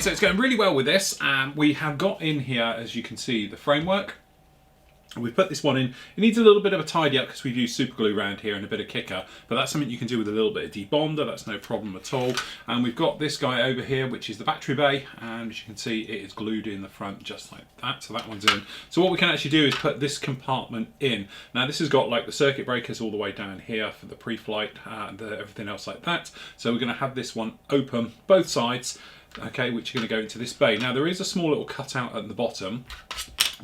so it's going really well with this. We have got in here, as you can see, the framework. We've put this one in. It needs a little bit of a tidy up because we've used super glue around here and a bit of kicker, but that's something you can do with a little bit of debonder. That's no problem at all. And we've got this guy over here, which is the battery bay, and as you can see, it is glued in the front just like that. So that one's in. So what we can actually do is put this compartment in. Now this has got like the circuit breakers all the way down here for the pre-flight and everything else like that. So we're going to have this one open both sides, okay, which are going to go into this bay. Now there is a small little cutout at the bottom,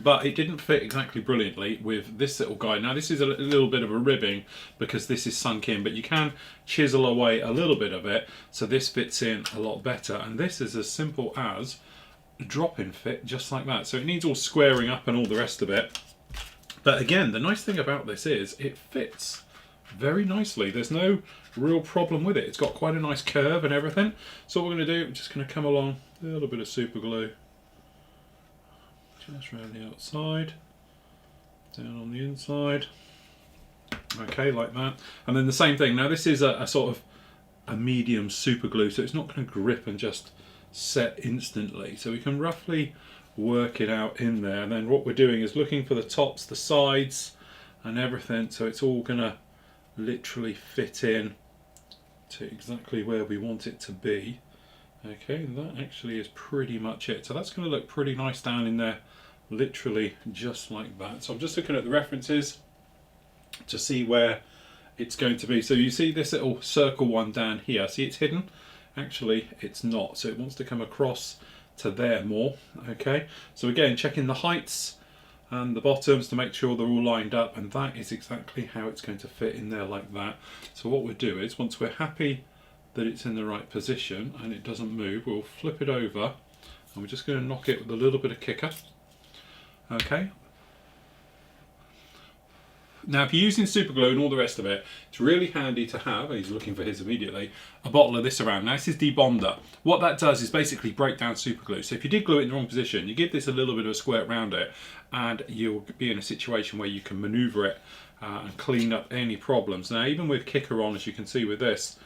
but it didn't fit exactly brilliantly with this little guy. Now this is a little bit of a ribbing because this is sunk in, but you can chisel away a little bit of it so this fits in a lot better. And this is as simple as a drop-in fit, just like that. So it needs all squaring up and all the rest of it. But again, the nice thing about this is it fits very nicely. There's no real problem with it. It's got quite a nice curve and everything. So what we're going to do, I'm just going to come along a little bit of super glue. Just around the outside, down on the inside, okay, like that. And then the same thing. Now this is a sort of a medium super glue, so it's not going to grip and just set instantly. So we can roughly work it out in there. And then what we're doing is looking for the tops, the sides, and everything. So it's all going to literally fit in to exactly where we want it to be. Okay, that actually is pretty much it. So that's going to look pretty nice down in there, literally just like that. So I'm just looking at the references to see where it's going to be. So you see this little circle one down here. See, it's hidden. Actually, it's not. So it wants to come across to there more. Okay, so again, checking the heights and the bottoms to make sure they're all lined up, and that is exactly how it's going to fit in there like that. So what we'll do is, once we're happy that it's in the right position and it doesn't move, we'll flip it over and we're just going to knock it with a little bit of kicker. Okay. Now if you're using super glue and all the rest of it, it's really handy to have, he's looking for his immediately, a bottle of this around. Now this is debonder. What that does is basically break down super glue. So if you did glue it in the wrong position, you give this a little bit of a squirt around it and you'll be in a situation where you can maneuver it and clean up any problems. Now even with kicker on, as you can see with this,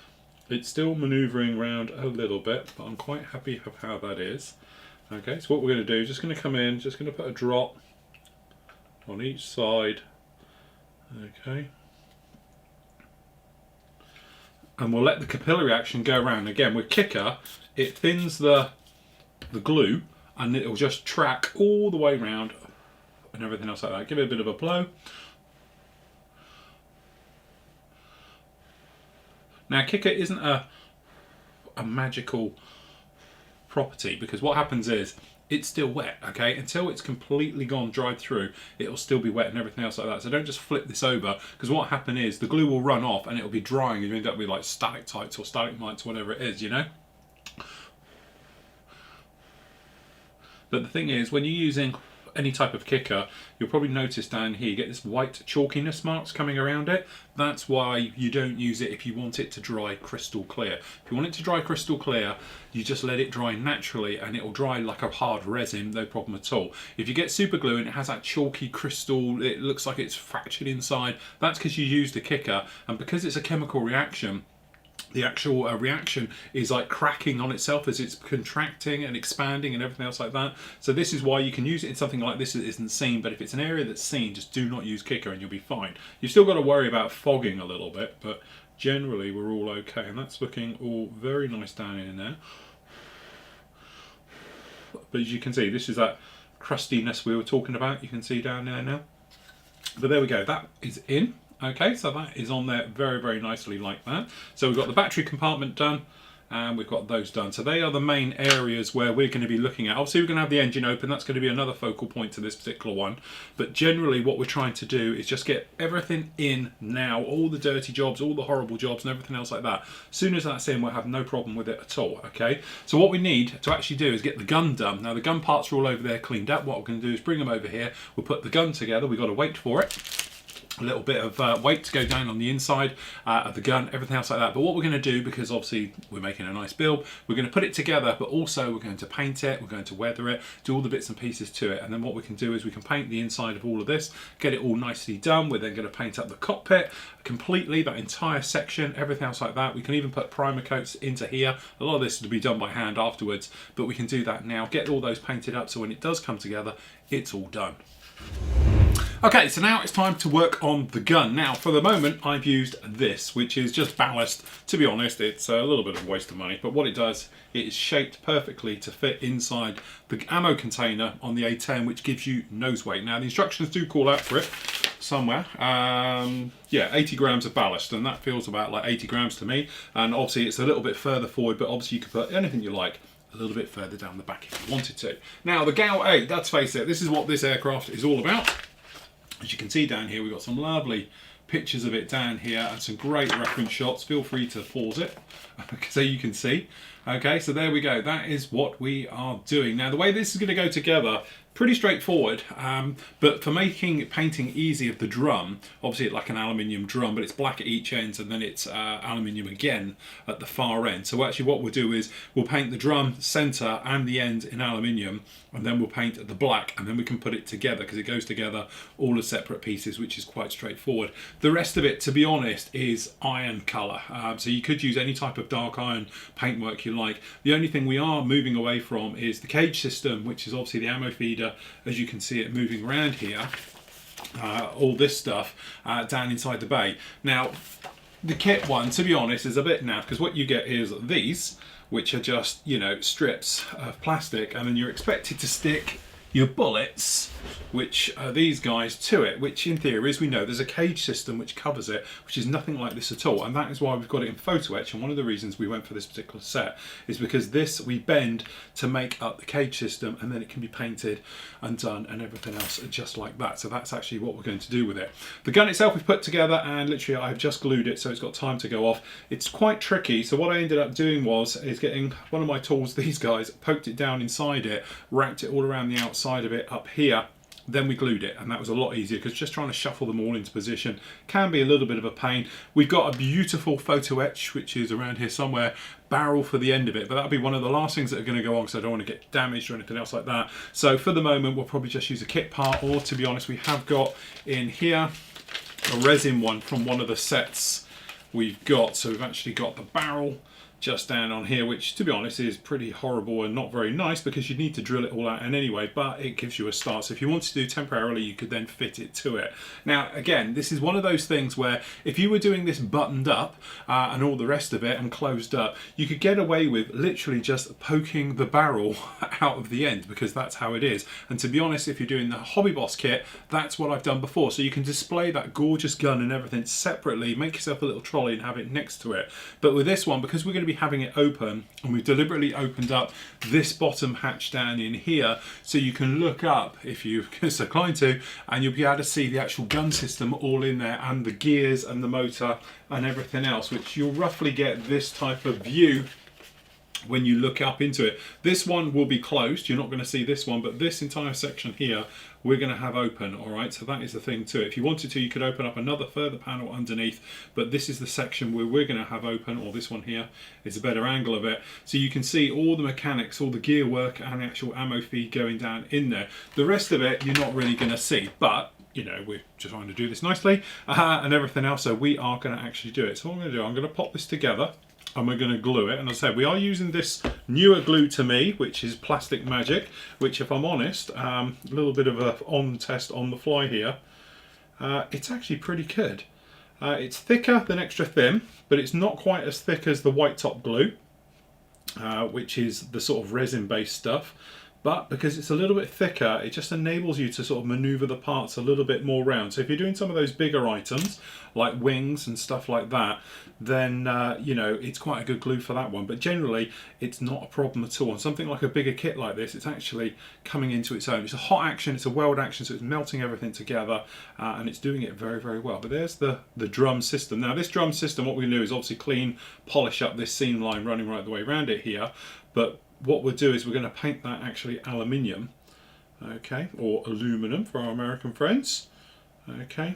it's still manoeuvring around a little bit, but I'm quite happy with how that is. Okay, so what we're going to do is just going to come in, just going to put a drop on each side. Okay. And we'll let the capillary action go around. Again, with kicker, it thins the glue and it'll just track all the way around and everything else like that. Give it a bit of a blow. Now kicker isn't a magical property, because what happens is it's still wet, okay? Until it's completely gone, dried through, it'll still be wet and everything else like that. So don't just flip this over, because what will happen is the glue will run off and it'll be drying and you end up with like stalactites or stalagmites, whatever it is, you know? But the thing is, when you're using any type of kicker, you'll probably notice down here you get this white chalkiness marks coming around it. That's why you don't use it if you want it to dry crystal clear. If you want it to dry crystal clear, you just let it dry naturally and it will dry like a hard resin, no problem at all. If you get super glue and it has that chalky crystal, it looks like it's fractured inside, that's because you used a kicker, and because it's a chemical reaction, the actual reaction is like cracking on itself as it's contracting and expanding and everything else like that. So this is why you can use it in something like this that isn't seen, but if it's an area that's seen, just do not use kicker and you'll be fine. You've still got to worry about fogging a little bit, but generally we're all okay, and that's looking all very nice down in there. But as you can see, this is that crustiness we were talking about, you can see down there now. But there we go, that is in. Okay, so that is on there very, very nicely like that. So we've got the battery compartment done and we've got those done. So they are the main areas where we're going to be looking at. Obviously we're going to have the engine open, that's going to be another focal point to this particular one. But generally what we're trying to do is just get everything in now, all the dirty jobs, all the horrible jobs and everything else like that. As soon as that's in, we'll have no problem with it at all, okay? So what we need to actually do is get the gun done. Now the gun parts are all over there cleaned up. What we're going to do is bring them over here, we'll put the gun together, we've got to wait for it. a little bit of weight to go down on the inside of the gun, everything else like that. But what we're going to do, because obviously we're making a nice build, we're going to put it together, but also we're going to paint it, we're going to weather it, do all the bits and pieces to it. And then what we can do is we can paint the inside of all of this, get it all nicely done. We're then going to paint up the cockpit completely, that entire section, everything else like that. We can even put primer coats into here. A lot of this will be done by hand afterwards, but we can do that now, get all those painted up, so when it does come together, it's all done. Okay, so now it's time to work on the gun. Now, for the moment, I've used this, which is just ballast. To be honest, it's a little bit of a waste of money, but what it does, it is shaped perfectly to fit inside the ammo container on the A10, which gives you nose weight. Now, the instructions do call out for it somewhere. Yeah, 80 grams of ballast, and that feels about like 80 grams to me. And obviously, it's a little bit further forward, but obviously you could put anything you like a little bit further down the back if you wanted to. Now, the GAU 8, let's face it, this is what this aircraft is all about. As you can see down here, we've got some lovely pictures of it down here and some great reference shots. Feel free to pause it so you can see. Okay, so there we go. That is what we are doing. Now, the way this is going to go together, pretty straightforward, but for making painting easy of the drum, obviously it's like an aluminium drum, but it's black at each end, and then it's aluminium again at the far end. So actually what we'll do is we'll paint the drum center and the end in aluminium, and then we'll paint the black, and then we can put it together because it goes together all as separate pieces, which is quite straightforward. The rest of it, to be honest, is iron color. So you could use any type of dark iron paintwork you like. The only thing we are moving away from is the cage system, which is obviously the ammo feeder, as you can see it moving around here, all this stuff down inside the bay. Now, the kit one, to be honest, is a bit naff, because what you get is these, which are just, you know, strips of plastic, and then you're expected to stick your bullets, which are these guys, to it, which in theory, as we know, there's a cage system which covers it, which is nothing like this at all. And that is why we've got it in photo etch. And one of the reasons we went for this particular set is because this we bend to make up the cage system, and then it can be painted and done and everything else just like that. So that's actually what we're going to do with it. The gun itself we've put together, and literally I've just glued it, so it's got time to go off. It's quite tricky. So what I ended up doing is getting one of my tools, these guys, poked it down inside it, wrapped it all around the outside of it up here, then we glued it, and that was a lot easier, because just trying to shuffle them all into position can be a little bit of a pain. We've got a beautiful photo etch, which is around here somewhere, barrel for the end of it, but that'll be one of the last things that are going to go on, because I don't want to get damaged or anything else like that. So for the moment we'll probably just use a kit part, or to be honest, we have got in here a resin one from one of the sets we've got. So we've actually got the barrel just down on here, which to be honest is pretty horrible and not very nice, because you need to drill it all out and anyway, but it gives you a start. So if you want to do temporarily, you could then fit it to it. Now again, this is one of those things where if you were doing this buttoned up and all the rest of it and closed up, you could get away with literally just poking the barrel out of the end, because that's how it is. And to be honest, if you're doing the Hobby Boss kit, that's what I've done before. So you can display that gorgeous gun and everything separately, make yourself a little trolley and have it next to it. But with this one, because we're going to be having it open, and we've deliberately opened up this bottom hatch down in here, so you can look up if you're so inclined to, and you'll be able to see the actual gun system all in there, and the gears and the motor and everything else, which you'll roughly get this type of view when you look up into it. This one will be closed, you're not going to see this one, but this entire section here we're going to have open. All right, so that is the thing too. If you wanted to, you could open up another further panel underneath, but this is the section where we're going to have open, or this one here is a better angle of it, so you can see all the mechanics, all the gear work and the actual ammo feed going down in there. The rest of it you're not really going to see, but you know, we're just trying to do this nicely and everything else, so we are going to actually do it. So what I'm going to do, I'm going to pop this together, and we're going to glue it. And as I said, we are using this newer glue to me, which is Plastic Magic, which, if I'm honest, a little bit of a on test on the fly here, it's actually pretty good. It's thicker than extra thin, but it's not quite as thick as the white top glue, which is the sort of resin based stuff. But because it's a little bit thicker, it just enables you to sort of maneuver the parts a little bit more round. So if you're doing some of those bigger items, like wings and stuff like that, then you know, it's quite a good glue for that one. But generally, it's not a problem at all. And something like a bigger kit like this, it's actually coming into its own. It's a hot action, it's a weld action, so it's melting everything together, and it's doing it very, very well. But there's the drum system. Now this drum system, what we're going to do is obviously clean, polish up this seam line running right the way around it here. But what we'll do is we're going to paint that actually aluminium, okay, or aluminum for our American friends, okay.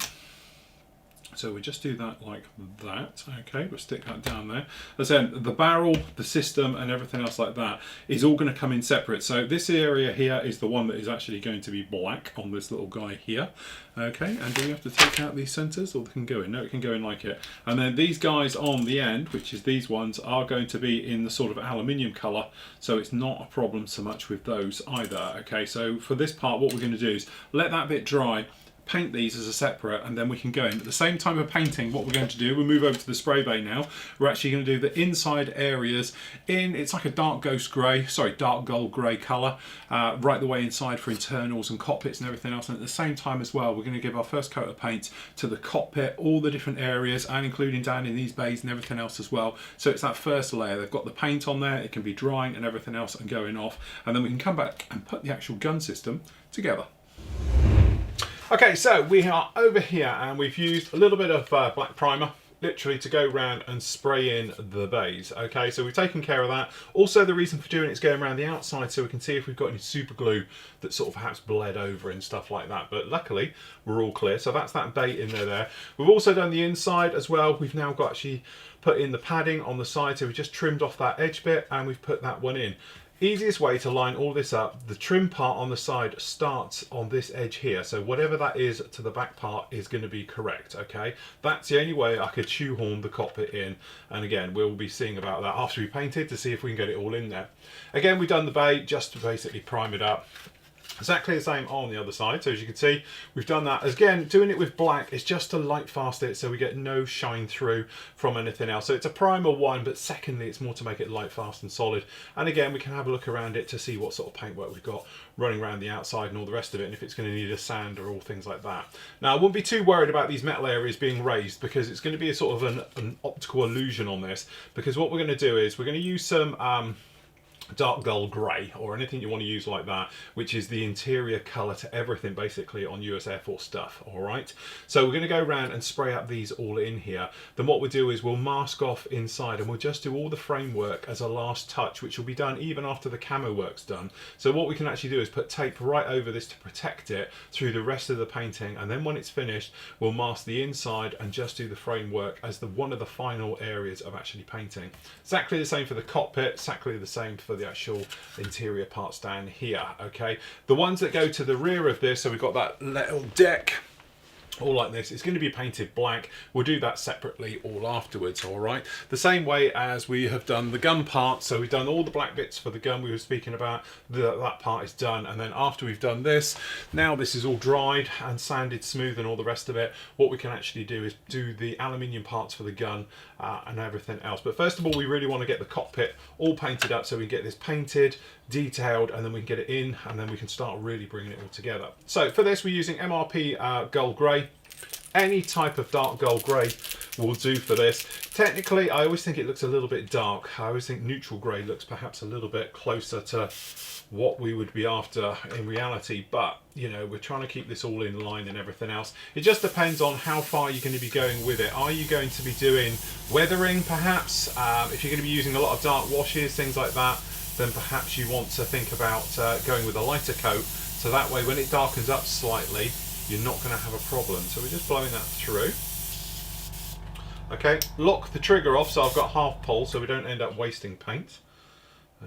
So we just do that like that. Okay, we'll stick that down there. As I said, the barrel, the system and everything else like that is all going to come in separate. So this area here is the one that is actually going to be black on this little guy here. Okay, and do we have to take out these centers, or they can go in? No, it can go in like it. And then these guys on the end, which is these ones, are going to be in the sort of aluminium color, so it's not a problem so much with those either. Okay, so for this part, what we're going to do is let that bit dry, paint these as a separate, and then we can go in. At the same time of painting, what we're going to do, we'll move over to the spray bay now. We're actually going to do the inside areas in, it's like a dark gold grey colour, right the way inside for internals and cockpits and everything else. And at the same time as well, we're going to give our first coat of paint to the cockpit, all the different areas, and including down in these bays and everything else as well. So it's that first layer. They've got the paint on there, it can be drying and everything else and going off. And then we can come back and put the actual gun system together. Okay, so we are over here and we've used a little bit of black primer literally to go around and spray in the bays. Okay, so we've taken care of that. Also, the reason for doing it is going around the outside so we can see if we've got any super glue that sort of perhaps bled over and stuff like that. But luckily, we're all clear. So that's that bait in there. We've also done the inside as well. We've now got actually put in the padding on the side. So we just trimmed off that edge bit and we've put that one in. Easiest way to line all this up, the trim part on the side starts on this edge here, so whatever that is to the back part is going to be correct. Okay, that's the only way I could shoehorn the cockpit in, and again we'll be seeing about that after we painted to see if we can get it all in there. Again, we've done the bay just to basically prime it up. Exactly the same on the other side, so as you can see we've done that. Again, doing it with black is just to light fast it so we get no shine through from anything else. So it's a primer one, but secondly it's more to make it light fast and solid. And again, we can have a look around it to see what sort of paintwork we've got running around the outside and all the rest of it, and if it's going to need a sand or all things like that. Now I wouldn't be too worried about these metal areas being raised because it's going to be a sort of an optical illusion on this, because what we're going to do is we're going to use some dark gold grey or anything you want to use like that, which is the interior colour to everything basically on US Air Force stuff. Alright, so we're going to go around and spray up these all in here. Then what we'll do is we'll mask off inside and we'll just do all the framework as a last touch, which will be done even after the camo work's done. So what we can actually do is put tape right over this to protect it through the rest of the painting, and then when it's finished we'll mask the inside and just do the framework as one of the final areas of actually painting. Exactly the same for the cockpit, exactly the same for the actual interior parts down here. Okay, the ones that go to the rear of this, so we've got that little deck all like this, it's going to be painted black. We'll do that separately all afterwards. All right, the same way as we have done the gun part. So we've done all the black bits for the gun we were speaking about, that part is done. And then after we've done this, now this is all dried and sanded smooth and all the rest of it, what we can actually do is do the aluminium parts for the gun and everything else. But first of all, we really want to get the cockpit all painted up so we can get this painted, detailed, and then we can get it in, and then we can start really bringing it all together. So for this we're using MRP gold grey. Any type of dark gold grey will do for this. Technically I always think it looks a little bit dark. I always think neutral grey looks perhaps a little bit closer to what we would be after in reality, but you know, we're trying to keep this all in line and everything else. It just depends on how far you're going to be going with it. Are you going to be doing weathering perhaps? If you're going to be using a lot of dark washes, things like that, then perhaps you want to think about going with a lighter coat, so that way when it darkens up slightly you're not going to have a problem. So we're just blowing that through. Okay, lock the trigger off so I've got half pull so we don't end up wasting paint.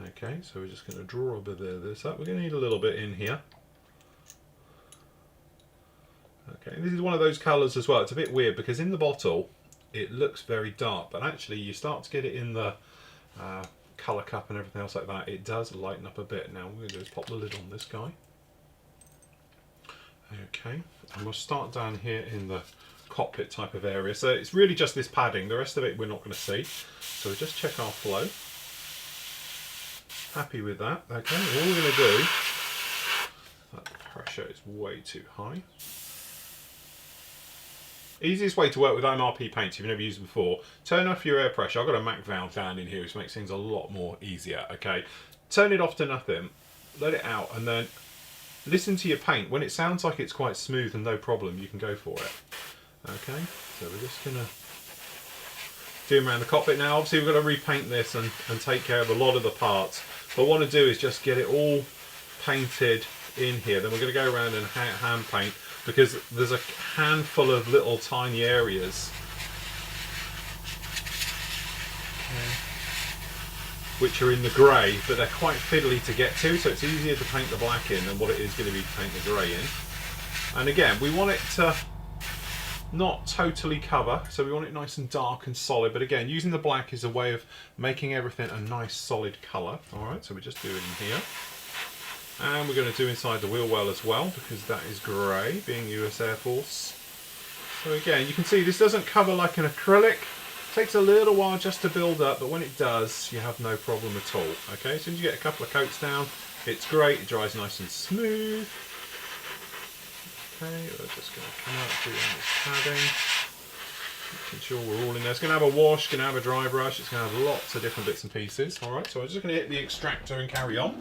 Okay, so we're just going to draw a bit of this up. We're going to need a little bit in here. Okay, this is one of those colours as well. It's a bit weird because in the bottle it looks very dark, but actually you start to get it in the colour cup and everything else like that, it does lighten up a bit. Now what we're going to do is pop the lid on this guy. Okay, and we'll start down here in the cockpit type of area. So it's really just this padding, the rest of it we're not going to see. So we'll just check our flow. Happy with that. Okay, all we're going to do, that pressure is way too high. Easiest way to work with MRP paints, if you've never used it before, turn off your air pressure. I've got a Mac valve down in here which makes things a lot more easier. Okay, turn it off to nothing, let it out, and then listen to your paint. When it sounds like it's quite smooth and no problem, you can go for it. Okay, so we're just going to do around the cockpit now. Obviously we've got to repaint this and take care of a lot of the parts. What I want to do is just get it all painted in here. Then we're going to go around and hand paint because there's a handful of little tiny areas which are in the grey, but they're quite fiddly to get to, so it's easier to paint the black in than what it is going to be to paint the grey in. And again, we want it to not totally cover, so we want it nice and dark and solid, but again, using the black is a way of making everything a nice solid colour. Alright, so we just do it in here. And we're going to do inside the wheel well as well, because that is grey, being US Air Force. So again, you can see this doesn't cover like an acrylic. It takes a little while just to build up, but when it does, you have no problem at all. Okay, as soon as you get a couple of coats down, it's great, it dries nice and smooth. Okay, we're just going to come out through this padding, making sure we're all in there. It's going to have a wash, it's going to have a dry brush, it's going to have lots of different bits and pieces. Alright, so I'm just going to hit the extractor and carry on.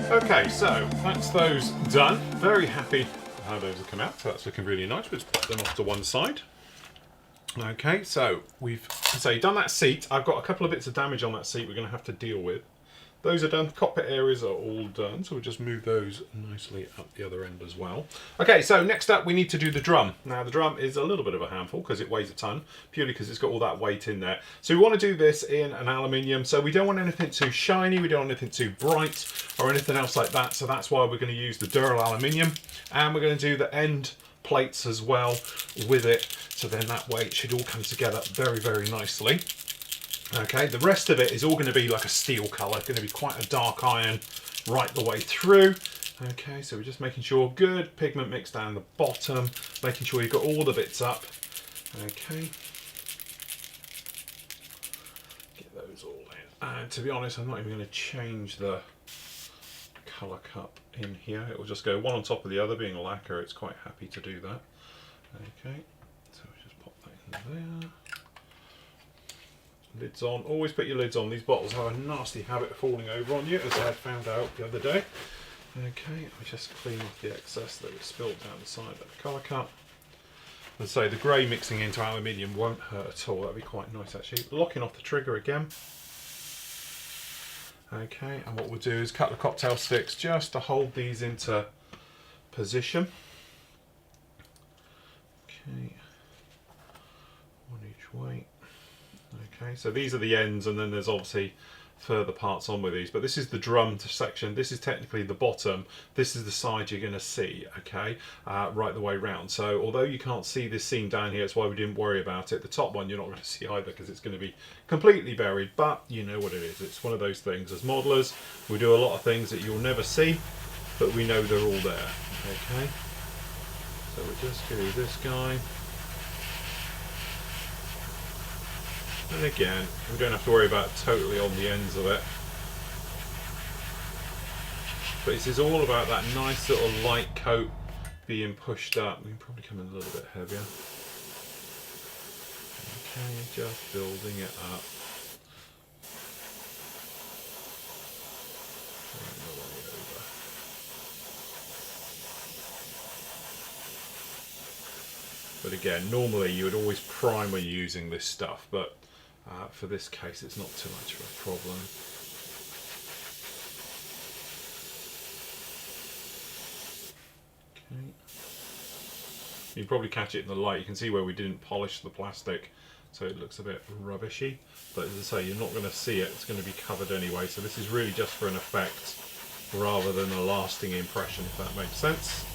Okay, so that's those done. Very happy with how those have come out, so that's looking really nice. We'll just put them off to one side. Okay, so we've done that seat. I've got a couple of bits of damage on that seat we're going to have to deal with. Those are done. Cockpit areas are all done, so we'll just move those nicely up the other end as well. Okay, so next up we need to do the drum. Now the drum is a little bit of a handful because it weighs a ton, purely because it's got all that weight in there. So we want to do this in an aluminium, so we don't want anything too shiny, we don't want anything too bright or anything else like that, so that's why we're going to use the Dural aluminium, and we're going to do the end plates as well with it, so then that way it should all come together very, very nicely. Okay, the rest of it is all going to be like a steel colour, going to be quite a dark iron right the way through. Okay, so we're just making sure good pigment mix down the bottom, making sure you've got all the bits up. Okay, get those all in. And to be honest, I'm not even going to change the colour cup in here. It will just go one on top of the other, being a lacquer, it's quite happy to do that. Okay, so we just pop that in there. Lids on. Always put your lids on. These bottles have a nasty habit of falling over on you, as I had found out the other day. Okay, let me just clean off the excess that was spilled down the side of the colour cup. And so the grey mixing into aluminium won't hurt at all. That'd be quite nice actually. Locking off the trigger again. Okay, and what we'll do is a couple of cocktail sticks just to hold these into position. Okay, one each way. Okay, so these are the ends, and then there's obviously further parts on with these, but this is the drum section. This is technically the bottom. This is the side you're going to see, okay, right the way round. So although you can't see this seam down here, that's why we didn't worry about it. The top one you're not going to see either because it's going to be completely buried, but you know what it is. It's one of those things. As modelers, we do a lot of things that you'll never see, but we know they're all there, okay. So we just do this guy. And again, we don't have to worry about totally on the ends of it. But this is all about that nice little light coat being pushed up. We can probably come in a little bit heavier. Okay, just building it up. But again, normally you would always prime when you're using this stuff, but for this case it's not too much of a problem. Okay. You can probably catch it in the light. You can see where we didn't polish the plastic, so it looks a bit rubbishy. But as I say, you're not going to see it. It's going to be covered anyway. So this is really just for an effect rather than a lasting impression, if that makes sense.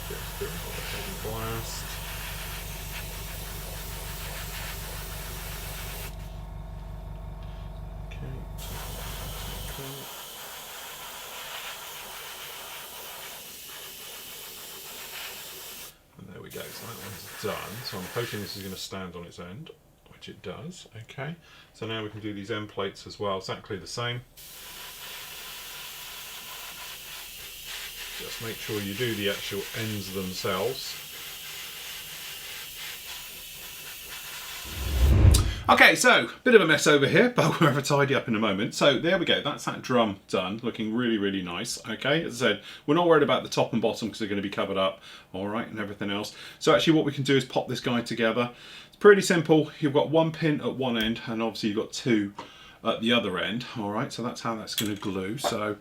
Just doing a heavy blast. And there we go, so that one's done. So I'm hoping this is going to stand on its end, which it does. Okay, so now we can do these end plates as well, exactly the same. Just make sure you do the actual ends themselves. Okay, so bit of a mess over here, but we'll have it tidy up in a moment. So there we go, that's that drum done, looking really, really nice. Okay, as I said, we're not worried about the top and bottom because they're going to be covered up, all right, and everything else. So actually what we can do is pop this guy together. It's pretty simple. You've got one pin at one end, and obviously you've got two at the other end, all right, so that's how that's going to glue. So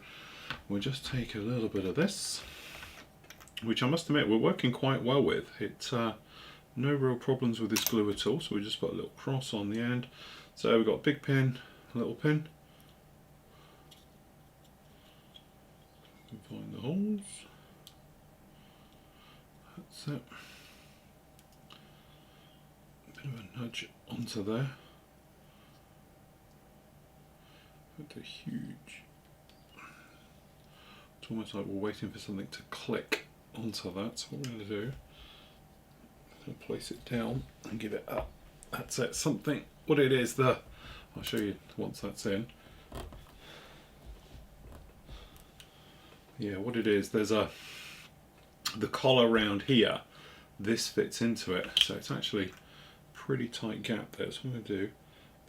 we'll just take a little bit of this, which I must admit we're working quite well with. It's no real problems with this glue at all, so we just put a little cross on the end. So we've got a big pin, a little pin. Find the holes. That's it. A bit of a nudge onto there. It's a huge. It's almost like we're waiting for something to click onto that. So what we're going to do, I'm going to place it down and give it up. That's it. Something. What it is, I'll show you once that's in. Yeah, what it is, there's the collar around here. This fits into it, so it's actually a pretty tight gap there. So what I'm going to do,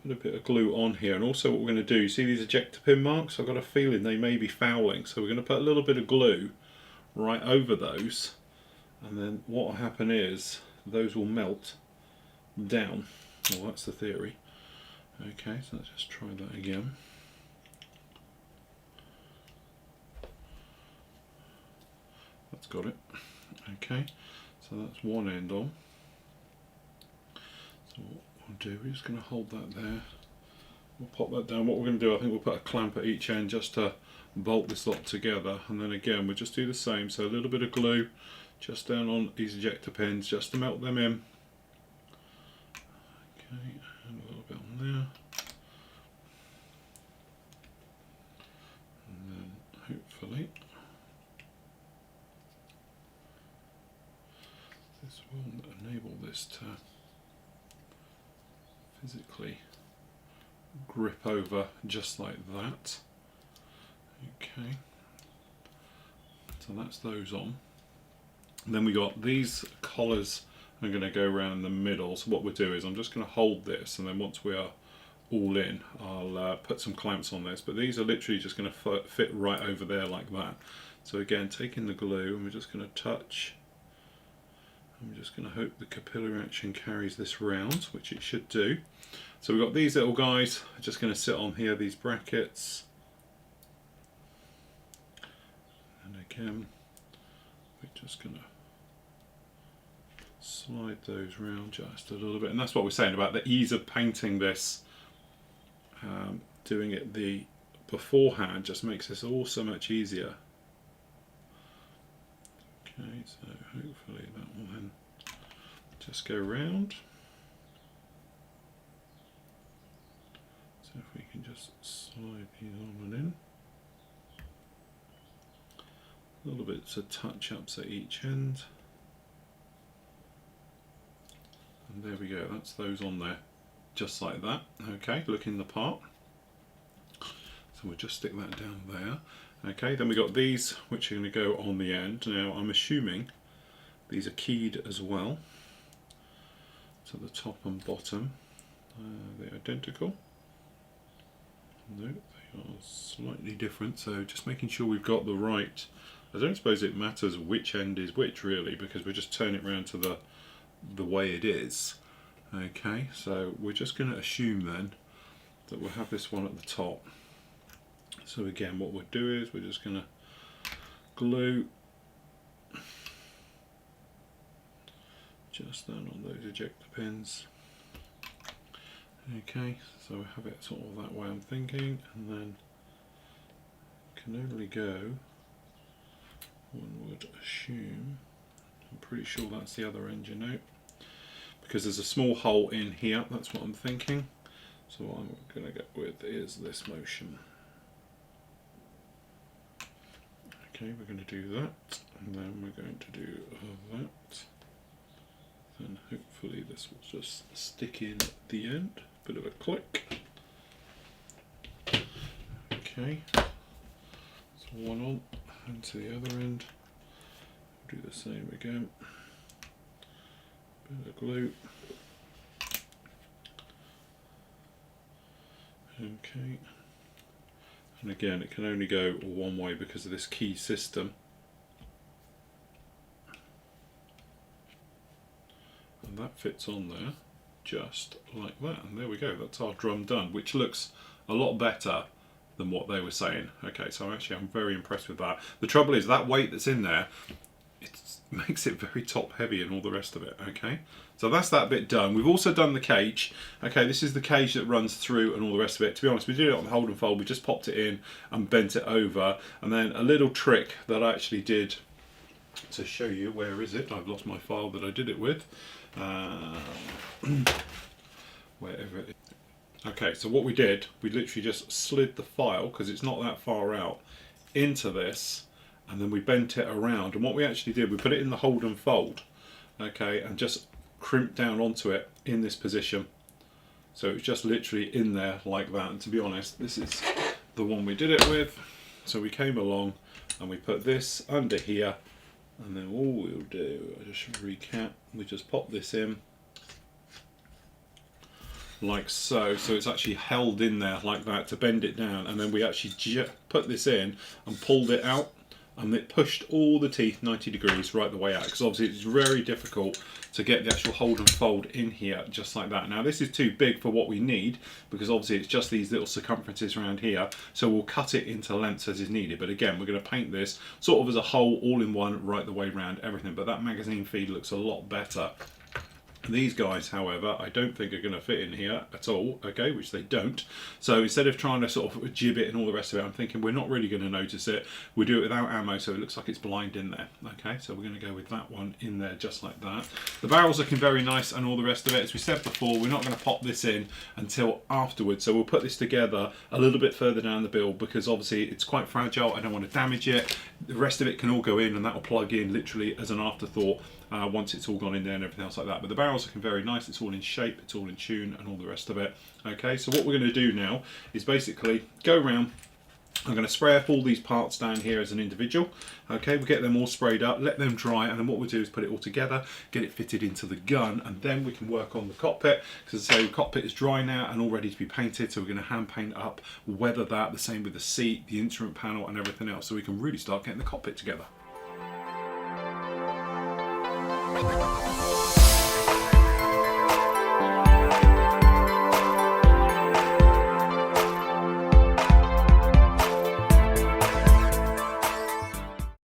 put a bit of glue on here, and also what we're going to do, you see these ejector pin marks? I've got a feeling they may be fouling, so we're going to put a little bit of glue right over those, and then what will happen is those will melt down. Well, that's the theory. Okay, so let's just try that again. That's got it. Okay, so that's one end on. So what we'll do, we're just going to hold that there. We'll pop that down. What we're going to do, I think we'll put a clamp at each end just to bolt this lot together, and then again we'll just do the same. So a little bit of glue just down on these ejector pins just to melt them in. Okay, and a little bit on there. And then hopefully this will enable this to physically grip over just like that. Okay, so that's those on. And then we got these collars are going to go around the middle. So what we'll do is I'm just going to hold this, and then once we are all in, I'll put some clamps on this. But these are literally just going to fit right over there like that. So again, taking the glue, and we're just going to touch. I'm just going to hope the capillary action carries this round, which it should do. So we've got these little guys just going to sit on here, these brackets. And again, we're just going to slide those round just a little bit, and that's what we're saying about the ease of painting this. Doing it the beforehand just makes this all so much easier. Okay, so hopefully that will then just go round. So if we can just slide these on and in. Little bits of touch-ups at each end. And there we go, that's those on there. Just like that. Okay, looking the part. So we'll just stick that down there. Okay, then we got these which are going to go on the end. Now I'm assuming these are keyed as well. So the top and bottom, they're identical. No, they are slightly different. So just making sure we've got the right. I don't suppose it matters which end is which really, because we're just turning it around to the way it is. Okay, so we're just going to assume then that we'll have this one at the top. So again, what we'll do is we're just going to glue just then on those ejector pins. Okay, so we have it sort of that way I'm thinking, and then can only go, one would assume, I'm pretty sure that's the other end, you know, because there's a small hole in here, that's what I'm thinking. So what I'm going to go with is this motion. Okay, we're going to do that, and then we're going to do that. Then hopefully this will just stick in at the end. Bit of a click. Okay, so one on, and to the other end. Do the same again. Bit of glue. Okay. And again, it can only go one way because of this key system. And that fits on there just like that. And there we go, that's our drum done, which looks a lot better than what they were saying. Okay, so I'm very impressed with that. The trouble is that weight that's in there, it makes it very top heavy and all the rest of it. Okay, so that's that bit done. We've also done the cage. Okay, this is the cage that runs through and all the rest of it. To be honest, we did it on the hold and fold. We just popped it in and bent it over, and then a little trick that I actually did to show you. Where is it? I've lost my file that I did it with. Wherever it is. Okay, so what we did, we literally just slid the file, because it's not that far out, into this, and then we bent it around. And what we actually did, we put it in the hold and fold, okay, and just crimped down onto it in this position. So it's just literally in there like that. And to be honest, this is the one we did it with. So we came along and we put this under here, and then all we'll do, I just recap, we just pop this in like so, so it's actually held in there like that to bend it down, and then we actually put this in and pulled it out, and it pushed all the teeth 90 degrees right the way out, because obviously it's very difficult to get the actual hold and fold in here just like that. Now this is too big for what we need, because obviously it's just these little circumferences around here, so we'll cut it into lengths as is needed. But again, we're going to paint this sort of as a whole, all in one, right the way around everything. But that magazine feed looks a lot better. These guys, however, I don't think are going to fit in here at all, okay, which they don't. So instead of trying to sort of jib it and all the rest of it, I'm thinking we're not really going to notice it. We do it without ammo, so it looks like it's blind in there. Okay, so we're going to go with that one in there just like that. The barrel's looking very nice and all the rest of it. As we said before, we're not going to pop this in until afterwards. So we'll put this together a little bit further down the build, because obviously it's quite fragile. I don't want to damage it. The rest of it can all go in, and that will plug in literally as an afterthought once it's all gone in there and everything else like that. But the barrel's looking very nice. It's all in shape, it's all in tune, and all the rest of it. Okay, so what we're going to do now is basically go around. I'm going to spray up all these parts down here as an individual. Okay, we'll get them all sprayed up, let them dry, and then what we'll do is put it all together, get it fitted into the gun, and then we can work on the cockpit, because as I say, the cockpit is dry now and all ready to be painted, so we're going to hand paint up, weather that, the same with the seat, the instrument panel, and everything else, so we can really start getting the cockpit together.